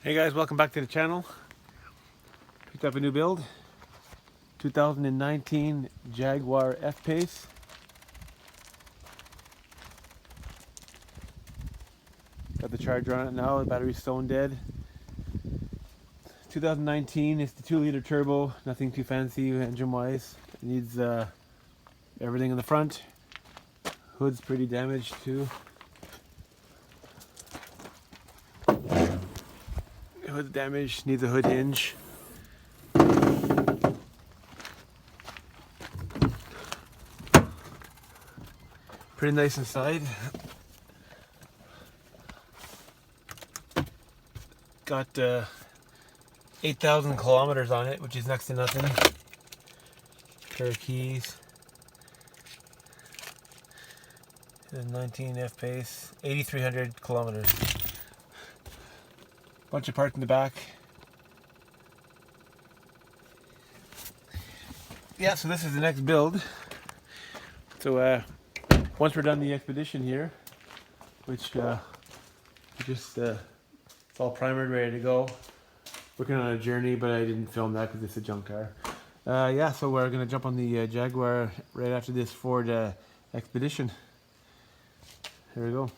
Hey guys, welcome back to the channel. Picked up a new build, 2019 Jaguar F-Pace. Got the charger on it now, the battery's stone dead. 2019, it's the 2-liter turbo, nothing too fancy engine wise. It needs everything in the front. Hood's pretty damaged too. Hood's damaged, needs a hood hinge. Pretty nice inside. Got 8,000 kilometers on it, which is next to nothing. Pair of keys. The 19 F-Pace, 8,300 kilometers. Bunch of parts in the back. Yeah, so this is the next build. So once we're done the expedition here, which it's all primered, ready to go. Working on a journey, but I didn't film that because it's a junk car. Yeah, so we're gonna jump on the Jaguar right after this Ford expedition. Here we go.